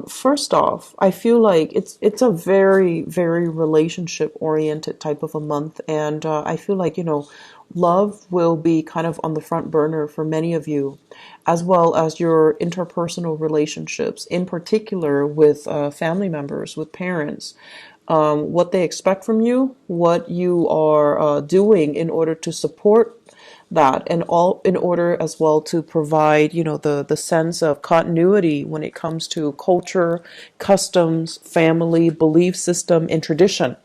First off, I feel like it's a very, very relationship oriented type of a month, and I feel like, love will be kind of on the front burner for many of you, as well as your interpersonal relationships, in particular with family members, with parents, what they expect from you, what you are doing in order to support that, and all in order as well to provide, the sense of continuity when it comes to culture, customs, family, belief system, and tradition.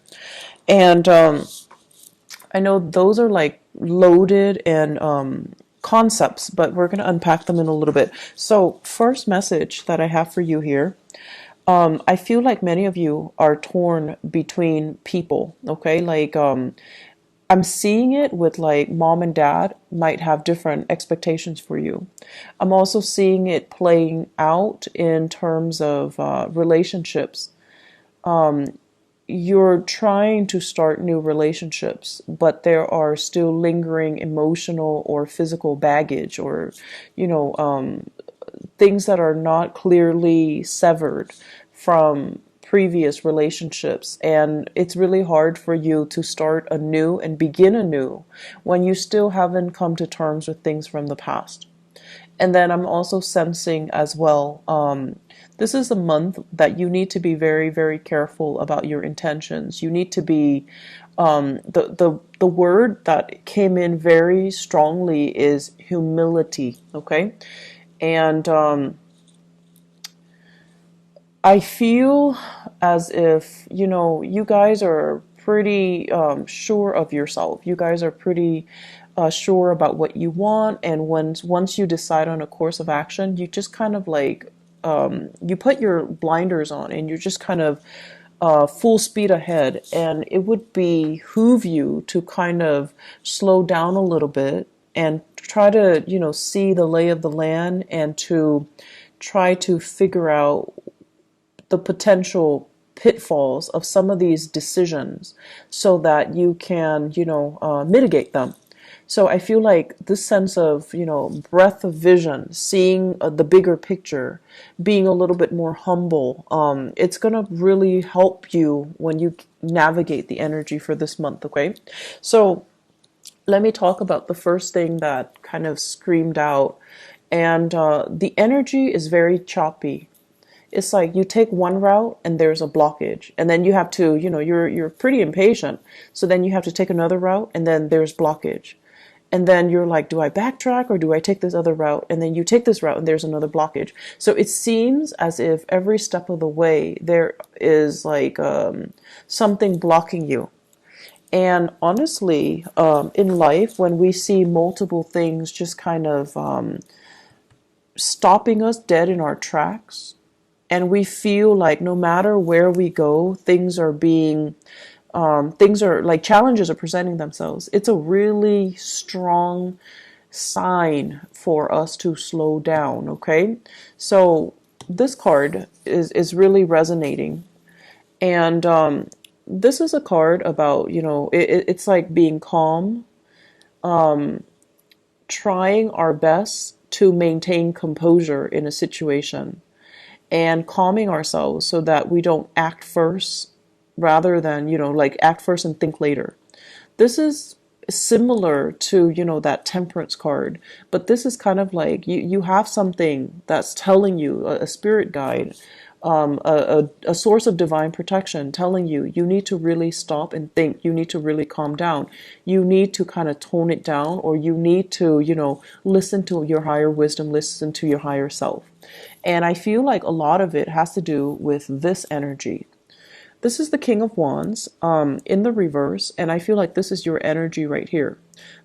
And I know those are like loaded and concepts, but we're going to unpack them in a little bit. So, first message that I have for you here, I feel like many of you are torn between people, okay? Like, I'm seeing it with like mom and dad might have different expectations for you. I'm also seeing it playing out in terms of relationships. You're trying to start new relationships, but there are still lingering emotional or physical baggage, or, you know, um, things that are not clearly severed from previous relationships. And it's really hard for you to start anew and begin anew when you still haven't come to terms with things from the past. And then I'm also sensing as well, this is a month that you need to be very, very careful about your intentions. You need to be, the word that came in very strongly is humility, okay? And I feel as if, you guys are pretty sure of yourself. You guys are pretty sure about what you want. And once you decide on a course of action, you just kind of like, you put your blinders on and you're just kind of full speed ahead. And it would behoove you to kind of slow down a little bit and try to, see the lay of the land, and to try to figure out the potential pitfalls of some of these decisions so that you can, mitigate them. So I feel like this sense of, breadth of vision, seeing the bigger picture, being a little bit more humble, it's going to really help you when you navigate the energy for this month, okay? So let me talk about the first thing that kind of screamed out. And the energy is very choppy. It's like you take one route and there's a blockage, and then you have to, you're pretty impatient, so then you have to take another route and then there's blockage, and then you're like, do I backtrack or do I take this other route? And then you take this route and there's another blockage. So it seems as if every step of the way there is like something blocking you. And honestly, in life, when we see multiple things just kind of stopping us dead in our tracks, and we feel like no matter where we go, things are like challenges are presenting themselves. It's a really strong sign for us to slow down, okay? So this card is really resonating. And this is a card about, it's like being calm, trying our best to maintain composure in a situation, and calming ourselves so that we don't act first rather than, like act first and think later. This is similar to, that temperance card, but this is kind of like you have something that's telling you, a spirit guide, a source of divine protection telling you, you need to really stop and think. You need to really calm down. You need to kind of tone it down, or you need to, listen to your higher wisdom, listen to your higher self. And I feel like a lot of it has to do with this energy. This is the King of Wands in the reverse, and I feel like this is your energy right here.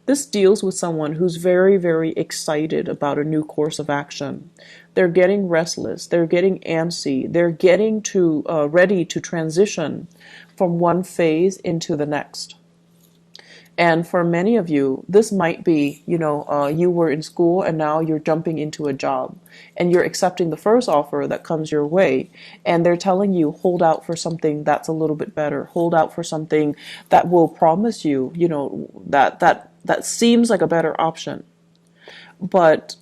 This deals with someone who's very, very excited about a new course of action. They're getting restless, they're getting antsy, they're getting to ready to transition from one phase into the next. And for many of you, this might be, you were in school and now you're jumping into a job, and you're accepting the first offer that comes your way. And they're telling you, hold out for something that's a little bit better. Hold out for something that will promise you, that seems like a better option. But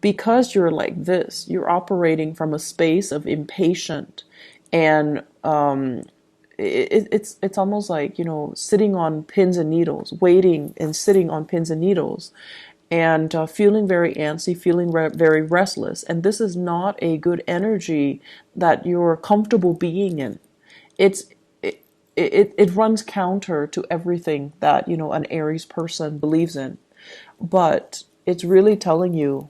because you're like this, you're operating from a space of impatient, and it's almost like, sitting on pins and needles, waiting and sitting on pins and needles, and feeling very antsy, feeling very restless. And this is not a good energy that you're comfortable being in. It's it runs counter to everything that, an Aries person believes in. But it's really telling you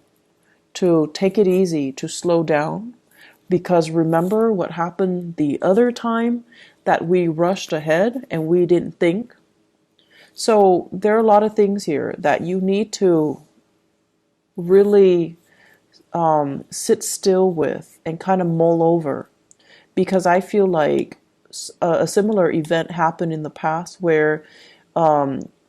to take it easy, to slow down, because remember what happened the other time that we rushed ahead and we didn't think. So there are a lot of things here that you need to really sit still with and kind of mull over, because I feel like a similar event happened in the past where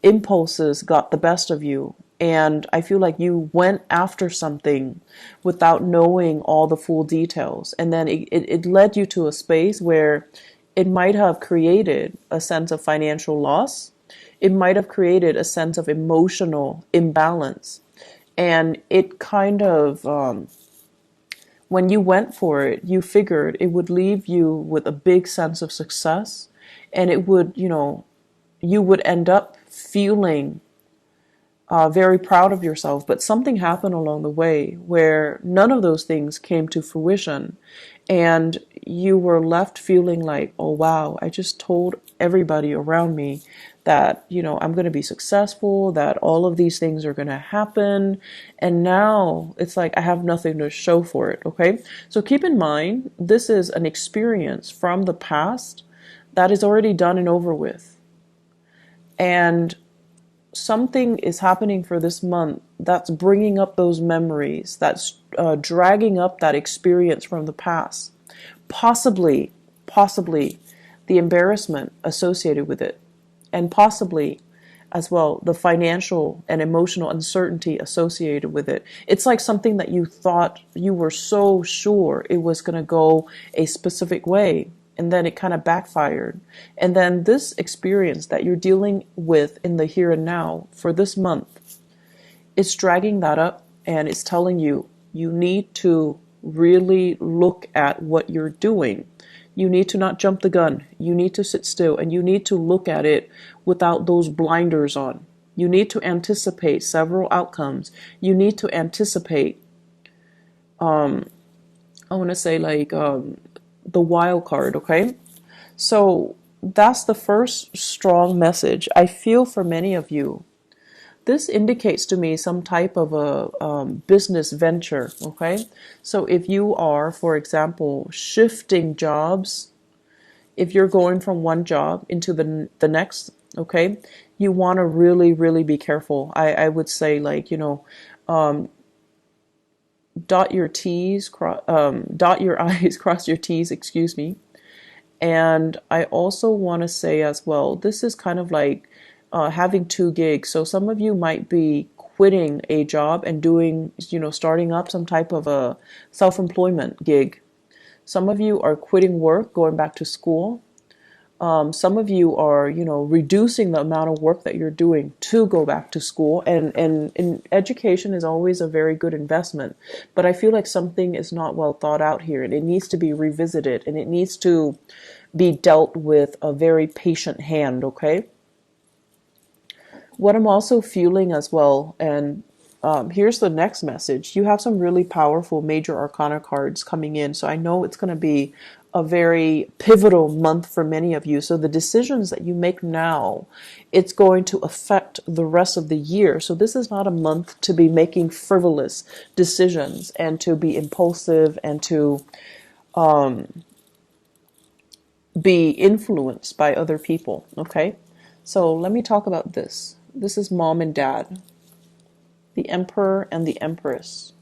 impulses got the best of you. And I feel like you went after something without knowing all the full details. And then it led you to a space where it might have created a sense of financial loss. It might have created a sense of emotional imbalance. And it kind of, when you went for it, you figured it would leave you with a big sense of success. And it would, you would end up feeling very proud of yourself. But something happened along the way where none of those things came to fruition. And you were left feeling like, oh, wow, I just told everybody around me that, I'm going to be successful, that all of these things are going to happen. And now it's like I have nothing to show for it. Okay. So keep in mind, this is an experience from the past that is already done and over with. And something is happening for this month that's bringing up those memories, that's dragging up that experience from the past. Possibly the embarrassment associated with it, and possibly as well the financial and emotional uncertainty associated with it. It's like something that you thought, you were so sure it was going to go a specific way, and then it kind of backfired. And then this experience that you're dealing with in the here and now for this month, it's dragging that up, and it's telling you, you need to really look at what you're doing. You need to not jump the gun. You need to sit still, and you need to look at it without those blinders on. You need to anticipate several outcomes. You need to anticipate, I want to say like, the wild card, okay? So that's the first strong message I feel for many of you. This indicates to me some type of a business venture, okay? So if you are, for example, shifting jobs, if you're going from one job into the next, okay, you want to really, really be careful. I would say, like, dot your T's, dot your I's, cross your T's, excuse me. And I also want to say as well, this is kind of like having two gigs. So some of you might be quitting a job and doing, starting up some type of a self-employment gig. Some of you are quitting work, going back to school. Some of you are, reducing the amount of work that you're doing to go back to school. And education is always a very good investment. But I feel like something is not well thought out here, and it needs to be revisited, and it needs to be dealt with a very patient hand, okay? What I'm also feeling as well, and here's the next message. You have some really powerful major arcana cards coming in. So I know it's going to be a very pivotal month for many of you. So the decisions that you make now, it's going to affect the rest of the year. So this is not a month to be making frivolous decisions and to be impulsive and to be influenced by other people. Okay. So let me talk about this. This is mom and dad, the emperor and the empress.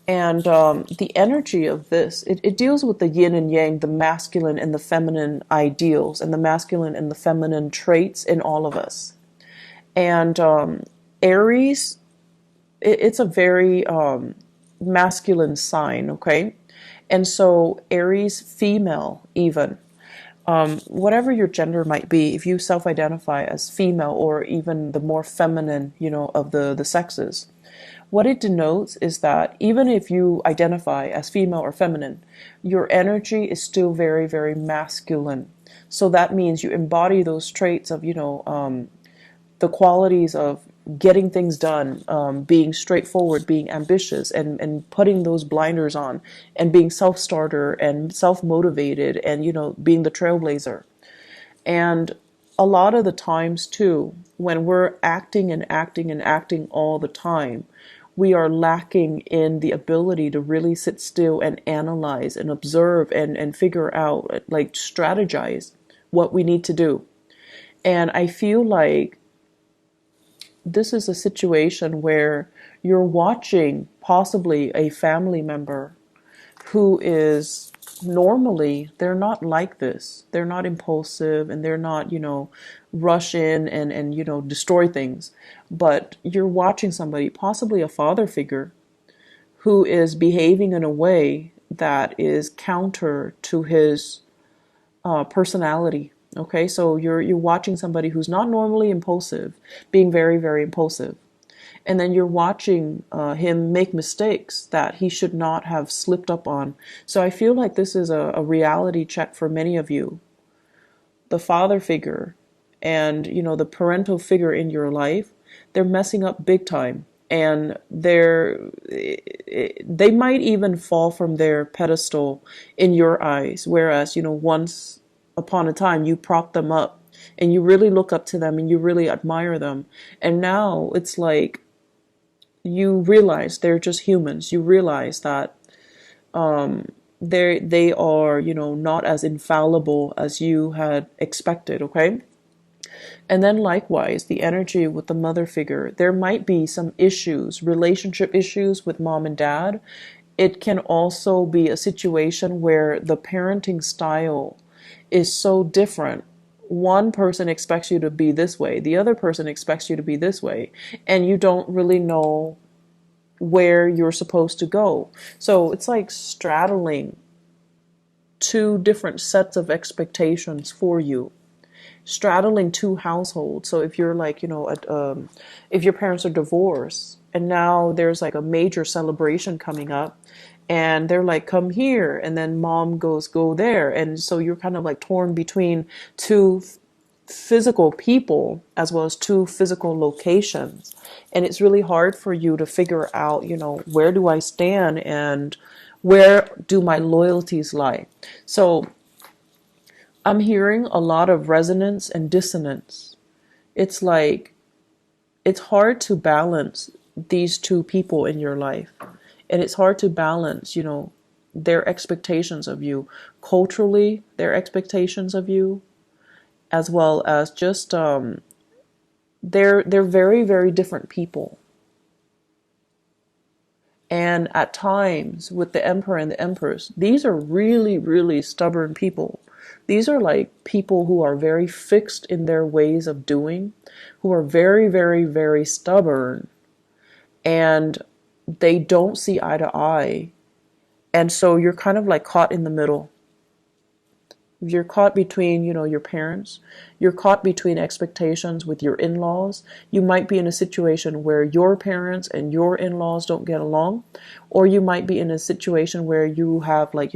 And the energy of this, it deals with the yin and yang, the masculine and the feminine ideals, and the masculine and the feminine traits in all of us. And Aries, it's a very masculine sign, okay? And so Aries female even, whatever your gender might be, if you self-identify as female or even the more feminine, of the sexes, What it denotes is that even if you identify as female or feminine, your energy is still very, very masculine. So that means you embody those traits of, the qualities of getting things done, being straightforward, being ambitious, and putting those blinders on, and being self-starter and self-motivated, and, being the trailblazer. And a lot of the times, too, when we're acting and acting and acting all the time, we are lacking in the ability to really sit still and analyze and observe and figure out, like strategize what we need to do. And I feel like this is a situation where you're watching possibly a family member who is normally, they're not like this. They're not impulsive, and they're not, rush in and destroy things. But you're watching somebody, possibly a father figure, who is behaving in a way that is counter to his personality. Okay, so you're watching somebody who's not normally impulsive, being very, very impulsive. And then you're watching him make mistakes that he should not have slipped up on. So I feel like this is a reality check for many of you. The father figure and, the parental figure in your life, they're messing up big time. And they might even fall from their pedestal in your eyes. Whereas, once upon a time, you prop them up and you really look up to them and you really admire them. And now it's like, you realize they're just humans. You realize that they are, not as infallible as you had expected, okay? And then likewise, the energy with the mother figure, there might be some issues, relationship issues with mom and dad. It can also be a situation where the parenting style is so different. One person expects you to be this way, the other person expects you to be this way, and you don't really know where you're supposed to go. So it's like straddling two different sets of expectations for you, straddling two households. So if you're like, if your parents are divorced and now there's like a major celebration coming up, and they're like, come here, and then mom goes, go there, and so you're kind of like torn between two physical people as well as two physical locations, and it's really hard for you to figure out, where do I stand and where do my loyalties lie. So I'm hearing a lot of resonance and dissonance. It's like it's hard to balance these two people in your life. And it's hard to balance, their expectations of you, culturally, their expectations of you, as well as just they're very, very different people. And at times, with the emperor and the empress, these are really, really stubborn people. These are like people who are very fixed in their ways of doing, who are very, very, very stubborn, and they don't see eye to eye. And so you're kind of like caught in the middle. You're caught between, your parents. You're caught between expectations with your in-laws. You might be in a situation where your parents and your in-laws don't get along. Or you might be in a situation where you have like,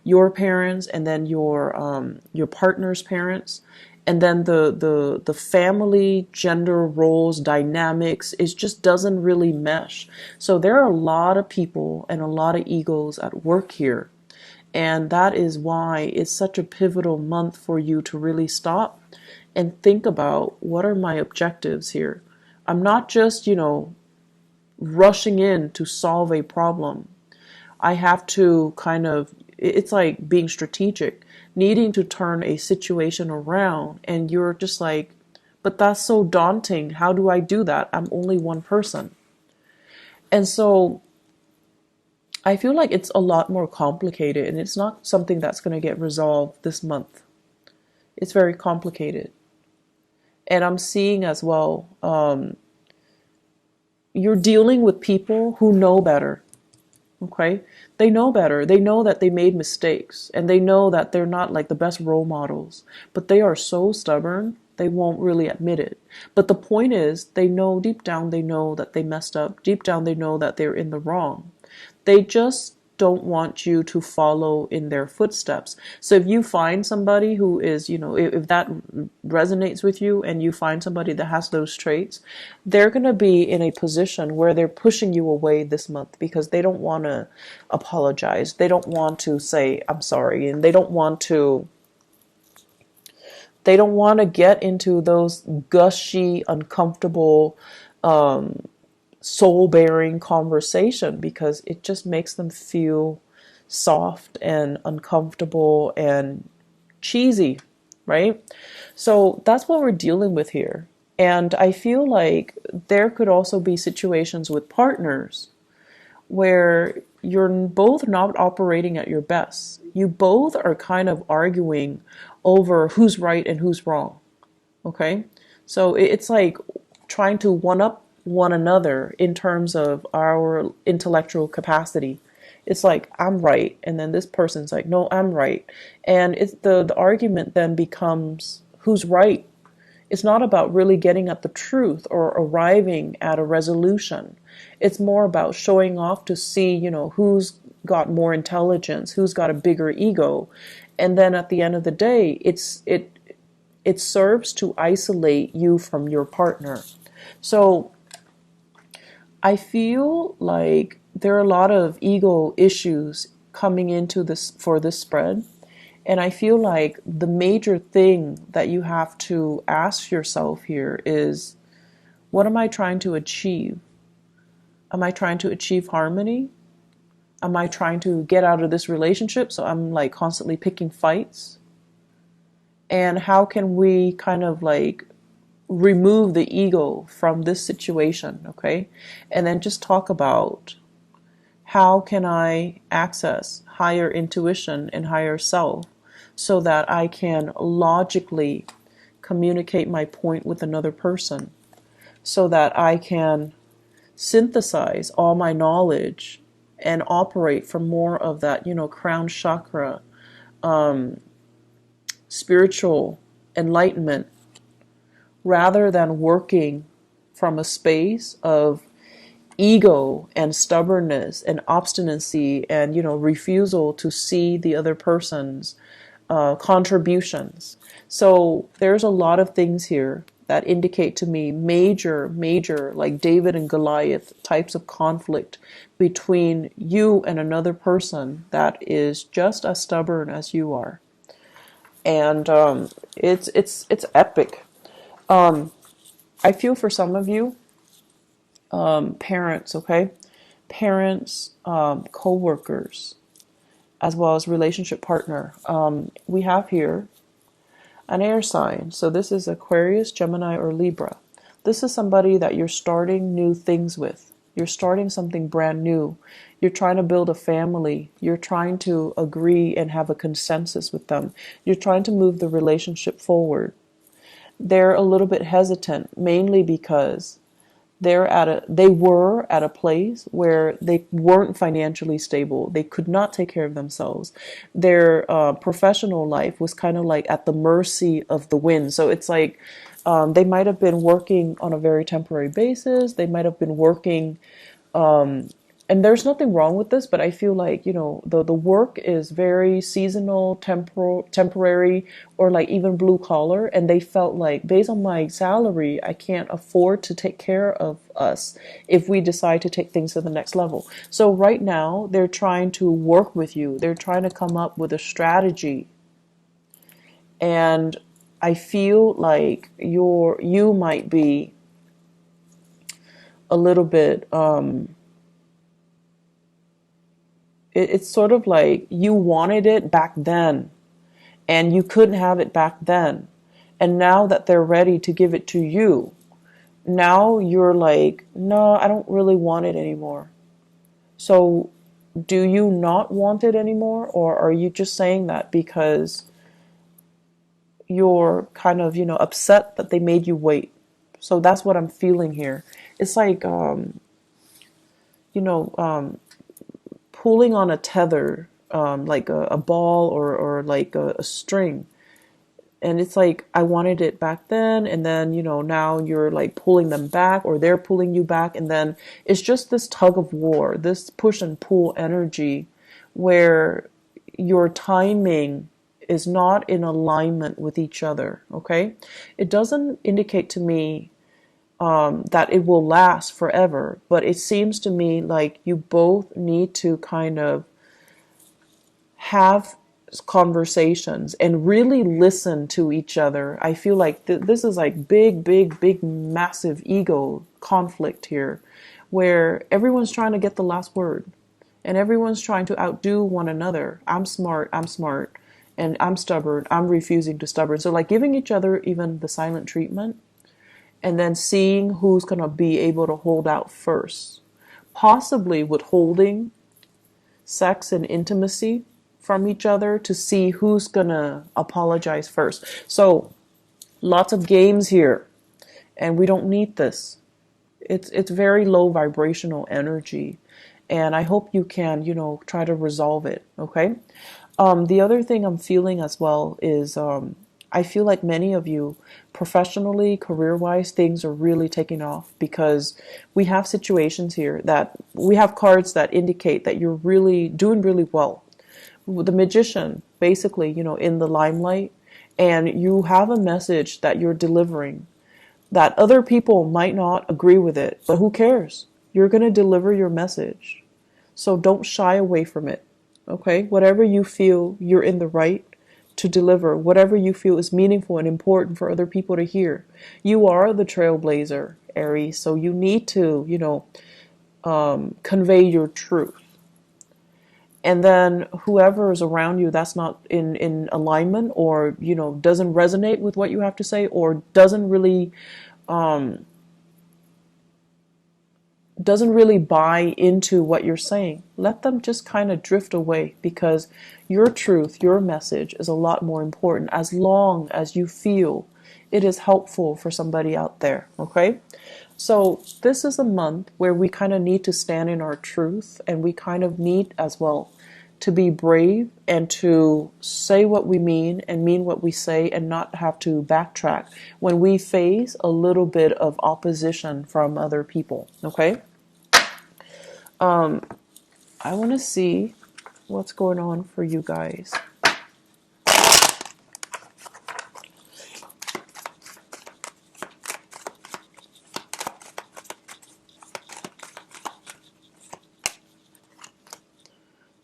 your parents and then your partner's parents. And then the family gender roles dynamics, it just doesn't really mesh. So there are a lot of people and a lot of egos at work here. And that is why it's such a pivotal month for you to really stop and think about, what are my objectives here? I'm not just, rushing in to solve a problem. I have to kind of, it's like being strategic, needing to turn a situation around, and you're just like, but that's so daunting. How do I do that? I'm only one person. And so I feel like it's a lot more complicated, and it's not something that's going to get resolved this month. It's very complicated. And I'm seeing as well, you're dealing with people who know better. Okay? They know better. They know that they made mistakes, and they know that they're not like the best role models, but they are so stubborn They won't really admit it. But the point is, they know deep down, they know that they messed up. Deep down, they know that they're in the wrong. They just don't want you to follow in their footsteps. So if you find somebody who is, if that resonates with you and you find somebody that has those traits, they're going to be in a position where they're pushing you away this month because they don't want to apologize. They don't want to say, I'm sorry. And they don't want to get into those gushy, uncomfortable, soul-bearing conversation because it just makes them feel soft and uncomfortable and cheesy, right? So that's what we're dealing with here. And I feel like there could also be situations with partners where you're both not operating at your best. You both are kind of arguing over who's right and who's wrong. Okay? So it's like trying to one up one another in terms of our intellectual capacity. It's like, I'm right, and then this person's like, no, I'm right. And it's the argument then becomes who's right. It's not about really getting at the truth or arriving at a resolution. It's more about showing off to see, who's got more intelligence, who's got a bigger ego. And then at the end of the day, it serves to isolate you from your partner. So I feel like there are a lot of ego issues coming into this for this spread. And I feel like the major thing that you have to ask yourself here is, what am I trying to achieve? Am I trying to achieve harmony? Am I trying to get out of this relationship? So I'm like constantly picking fights. And how can we kind of like remove the ego from this situation, okay? And then just talk about how can I access higher intuition and higher self so that I can logically communicate my point with another person, so that I can synthesize all my knowledge and operate from more of that, crown chakra, spiritual enlightenment, rather than working from a space of ego and stubbornness and obstinacy and, refusal to see the other person's contributions. So there's a lot of things here that indicate to me major, like David and Goliath types of conflict between you and another person that is just as stubborn as you are. And it's epic. I feel for some of you, parents, okay? Parents, co-workers, as well as relationship partner. We have here an air sign. So this is Aquarius, Gemini, or Libra. This is somebody that you're starting new things with. You're starting something brand new. You're trying to build a family. You're trying to agree and have a consensus with them. You're trying to move the relationship forward. They're a little bit hesitant, mainly because they were at a place where they weren't financially stable. They could not take care of themselves. Their professional life was kind of like at the mercy of the wind. So it's like they might have been working on a very temporary basis. They might have been working and there's nothing wrong with this, but I feel like, the work is very seasonal, temporary, or like even blue collar. And they felt like, based on my salary, I can't afford to take care of us if we decide to take things to the next level. So right now, they're trying to work with you. They're trying to come up with a strategy. And I feel like you might be a little bit, it's sort of like you wanted it back then and you couldn't have it back then. And now that they're ready to give it to you, now you're like, no, I don't really want it anymore. So do you not want it anymore? Or are you just saying that because you're kind of, upset that they made you wait? So that's what I'm feeling here. It's like, pulling on a tether, like a ball or like a string. And it's like, I wanted it back then, and then, now you're like pulling them back, or they're pulling you back. And then it's just this tug of war, this push and pull energy where your timing is not in alignment with each other. Okay. It doesn't indicate to me that it will last forever, but it seems to me like you both need to kind of have conversations and really listen to each other. I feel like this is like big, massive ego conflict here, where everyone's trying to get the last word and everyone's trying to outdo one another. I'm smart, and I'm stubborn, I'm refusing to stubborn. So like giving each other even the silent treatment, and then seeing who's going to be able to hold out first, possibly withholding sex and intimacy from each other to see who's gonna apologize first. So lots of games here, and we don't need this. It's very low vibrational energy, and I hope you can, try to resolve it. Okay. The other thing I'm feeling as well is I feel like many of you, professionally, career-wise, things are really taking off, because we have situations here that we have cards that indicate that you're really doing really well. The Magician, basically, in the limelight, and you have a message that you're delivering that other people might not agree with it, but who cares? You're going to deliver your message. So don't shy away from it. Okay? Whatever you feel you're in the right to deliver, whatever you feel is meaningful and important for other people to hear. You are the trailblazer, Aries, so you need to, convey your truth. And then whoever is around you that's not in alignment, or, doesn't resonate with what you have to say, or doesn't really buy into what you're saying, let them just kind of drift away, because your truth, your message is a lot more important, as long as you feel it is helpful for somebody out there. Okay? So this is a month where we kind of need to stand in our truth, and we kind of need as well to be brave and to say what we mean and mean what we say, and not have to backtrack when we face a little bit of opposition from other people. Okay? I want to see what's going on for you guys.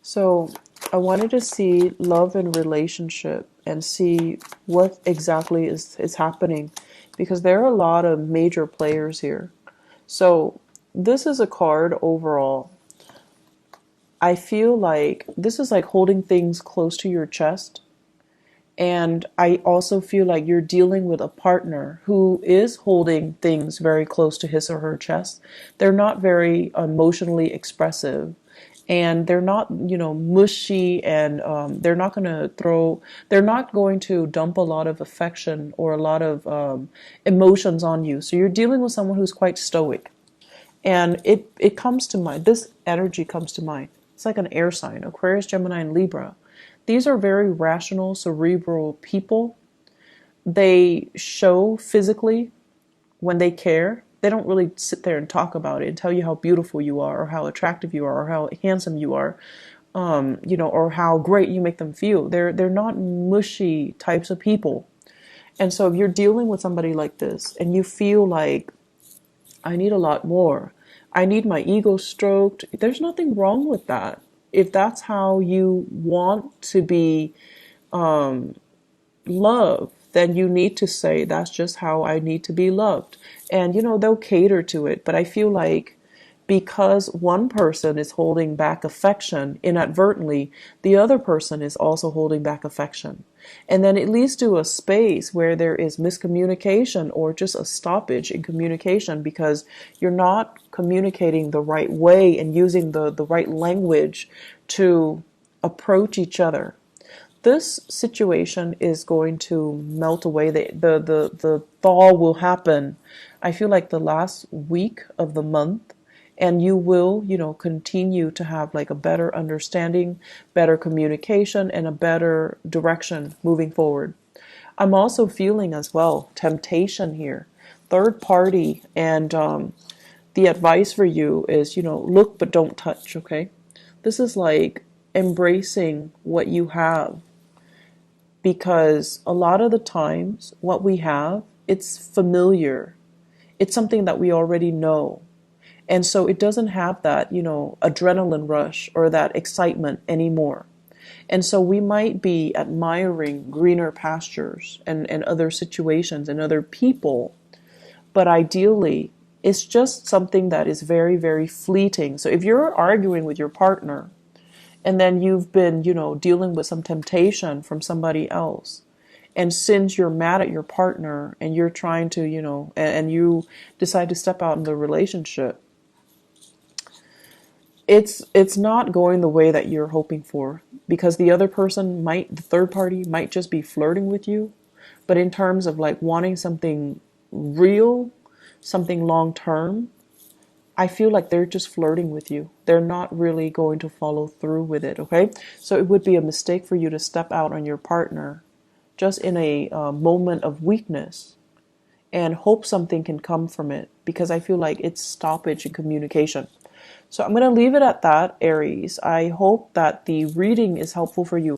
So I wanted to see love and relationship and see what exactly is happening, because there are a lot of major players here. So this is a card overall. I feel like this is like holding things close to your chest. And I also feel like you're dealing with a partner who is holding things very close to his or her chest. They're not very emotionally expressive, and they're not, mushy, and they're not going to dump a lot of affection or a lot of emotions on you. So you're dealing with someone who's quite stoic. And it comes to mind, this energy comes to mind. It's like an air sign, Aquarius, Gemini, and Libra. These are very rational, cerebral people. They show physically when they care. They don't really sit there and talk about it and tell you how beautiful you are, or how attractive you are, or how handsome you are, or how great you make them feel. They're not mushy types of people. And so if you're dealing with somebody like this and you feel like, I need a lot more, I need my ego stroked, there's nothing wrong with that. If that's how you want to be loved, then you need to say, that's just how I need to be loved. And, they'll cater to it. But I feel like because one person is holding back affection inadvertently, the other person is also holding back affection. And then it leads to a space where there is miscommunication, or just a stoppage in communication, because you're not communicating the right way and using the right language to approach each other. This situation is going to melt away. The thaw will happen, I feel like, the last week of the month. And you will, continue to have like a better understanding, better communication, and a better direction moving forward. I'm also feeling as well temptation here, third party, and the advice for you is, look but don't touch, okay? This is like embracing what you have, because a lot of the times what we have, it's familiar. It's something that we already know. And so it doesn't have that, adrenaline rush or that excitement anymore. And so we might be admiring greener pastures and other situations and other people, but ideally, it's just something that is very, very fleeting. So if you're arguing with your partner and then you've been, dealing with some temptation from somebody else, and since you're mad at your partner and you're trying to, and you decide to step out in the relationship, it's not going the way that you're hoping for, because the other person might, the third party might just be flirting with you. But in terms of like wanting something real, something long term, I feel like they're just flirting with you. They're not really going to follow through with it, okay? So it would be a mistake for you to step out on your partner just in a moment of weakness and hope something can come from it, because I feel like it's stoppage in communication. So I'm going to leave it at that, Aries. I hope that the reading is helpful for you.